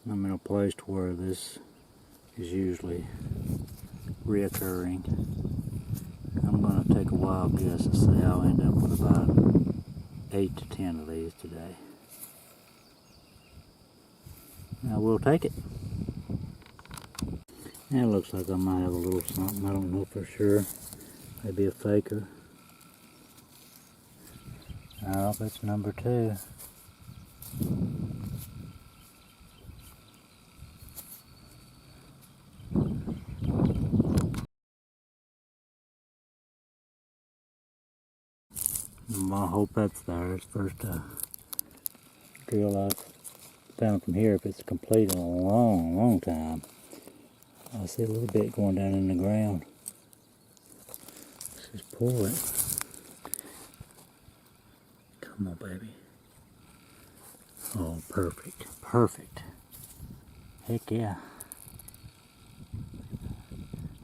I'm in a place to where this is usually reoccurring. I'm going to take a wild guess and say I'll end up with about 8 to 10 of these today. I will take it. Now it looks like I might have a little something. I don't know for sure. Maybe a faker. Oh, it's number 2. I hope that's there. It's the first drill I've found from here. If it's complete in a long time. I see a little bit going down in the ground. Let's just pour it. Come on, baby. Oh, perfect. Perfect. Heck yeah.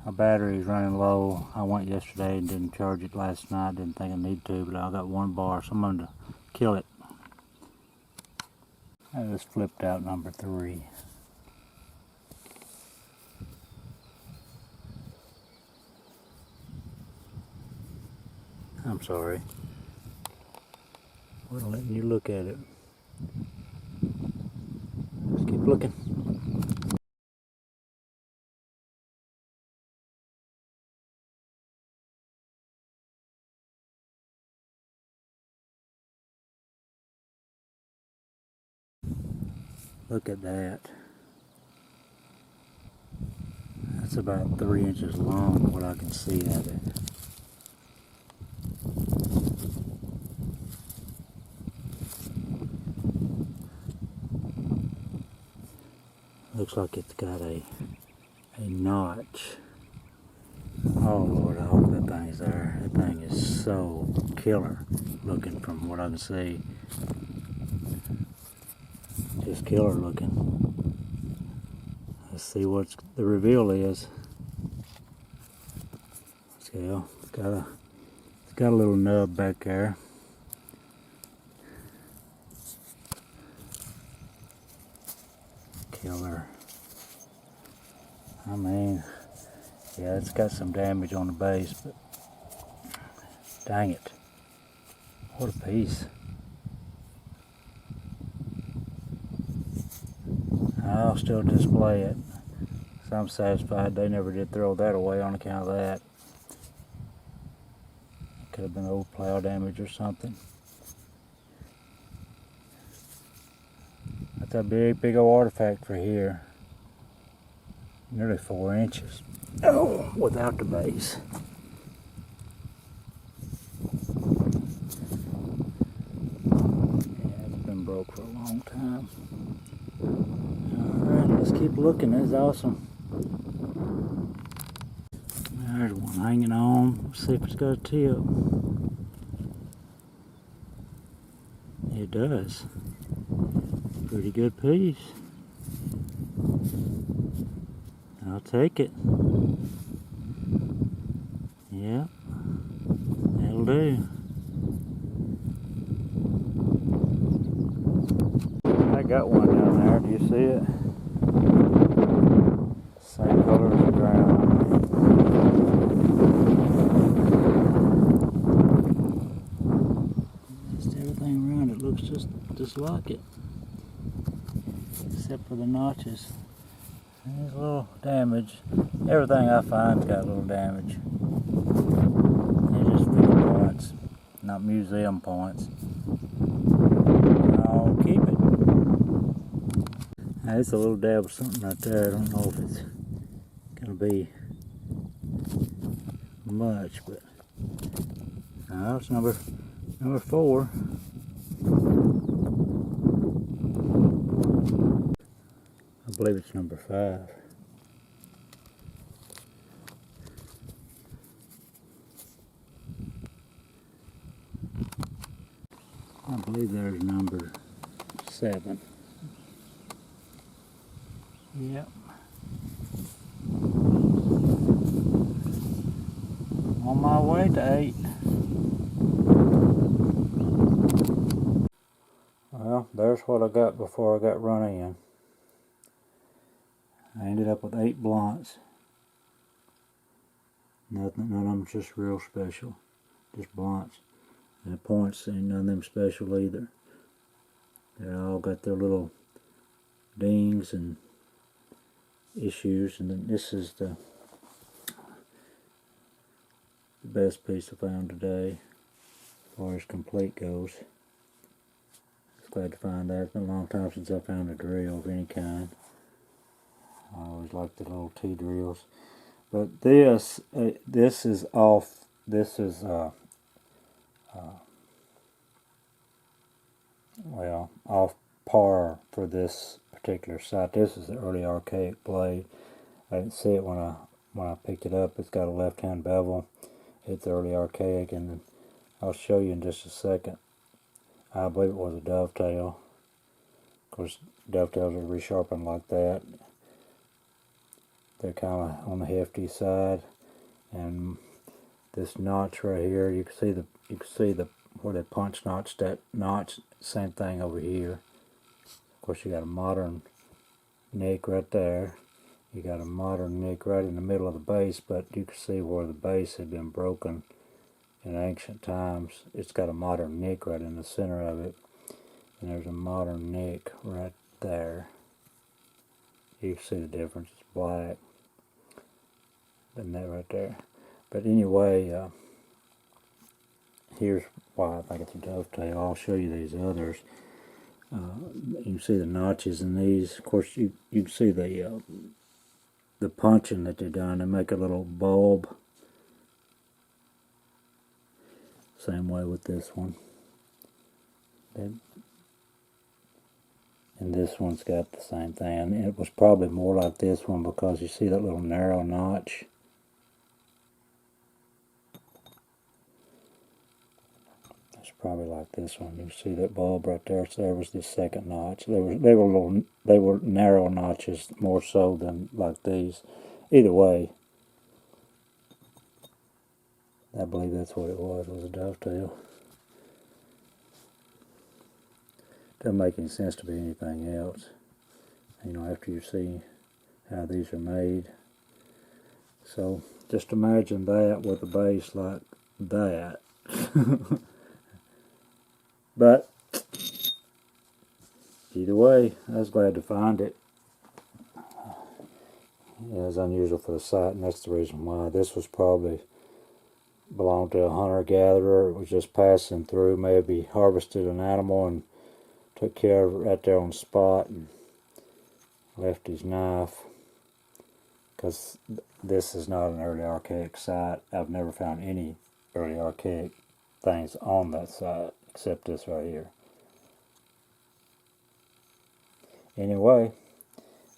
My battery's running low. I went yesterday and didn't charge it last night. Didn't think I need to, but I got 1 bar, so I'm going to kill it. I just flipped out number 3. I'm sorry. We're letting you look at it. Just keep looking. Look at that. That's about 3 inches long, what I can see of it. Looks like it's got a notch. Oh Lord, I hope that thing's there. That thing is so killer looking from what I can see. Just killer looking. Let's see what the reveal is. See, it's got a little nub back there. Killer. I mean, yeah, it's got some damage on the base, but dang it. What a piece. I'll still display it. So I'm satisfied they never did throw that away on account of that. Could have been old plow damage or something. That's a big old artifact for here. Nearly 4 inches. Oh, without the base. Yeah, it's been broke for a long time. Alright, let's keep looking. That's awesome. There's one hanging on. Let's see if it's got a tip. It does. Pretty good piece. I'll take it. Yep. That'll do. I got one down there. Do you see it? Same color as the ground. Just everything around it looks just like it. Except for the notches. There's a little damage. Everything I find's got a little damage. They're just finger points, not museum points. I'll keep it. Now, it's a little dab of something right there. I don't know if it's gonna be much, but it's number 4. I believe it's number 5. I believe there's number 7. Yep. On my way to 8. Well, there's what I got before I got run in. ended up with 8 blunts. None of them just real special, just blunts. And the points ain't none of them special either. They all got their little dings and issues, and then this is the best piece I found today as far as complete goes. Glad to find that. It's been a long time since I found a drill of any kind. I always liked the little T-drills. But this is off. This is well, off par for this particular site. This is the early archaic blade. I didn't see it when I picked it up. It's got a left-hand bevel. It's early archaic, and I'll show you in just a second. I believe it was a dovetail. Of course, dovetails are resharpened like that. They're kind of on the hefty side, and this notch right here, you can see the where they punch notched that notch. Same thing over here. Of course, you got a modern nick right there. You got a modern nick right in the middle of the base, but you can see where the base had been broken in ancient times. It's got a modern nick right in the center of it, and there's a modern nick right there. You can see the difference. It's black, and that right there. But anyway, here's why I think it's a dovetail. I'll show you these others. You can see the notches in these. Of course, you can see the punching that they've done. They make a little bulb. Same way with this one. And this one's got the same thing. And it was probably more like this one because you see that little narrow notch. It's probably like this one. You see that bulb right there. So there was the second notch. They were narrow notches more so than like these. Either way, I believe that's what it was a dovetail. Doesn't make any sense to be anything else, you know, after you see how these are made. So just imagine that with a base like that. But either way, I was glad to find it. It was unusual for the site, and that's the reason why. This was probably belonged to a hunter-gatherer. It was just passing through, maybe harvested an animal and took care of it right there on the spot and left his knife. Because this is not an early archaic site. I've never found any early archaic things on that site except this right here. Anyway,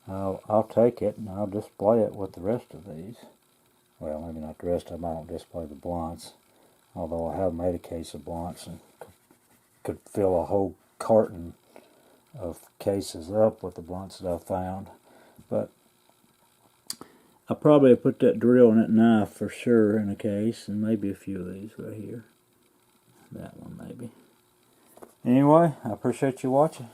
I'll take it and I'll display it with the rest of these. Well, maybe not the rest of them. I don't display the blunts, although I have made a case of blunts and could fill a whole carton of cases up with the blunts that I found. But I probably put that drill and that knife for sure in a case, and maybe a few of these right here. That one maybe. Anyway, I appreciate you watching.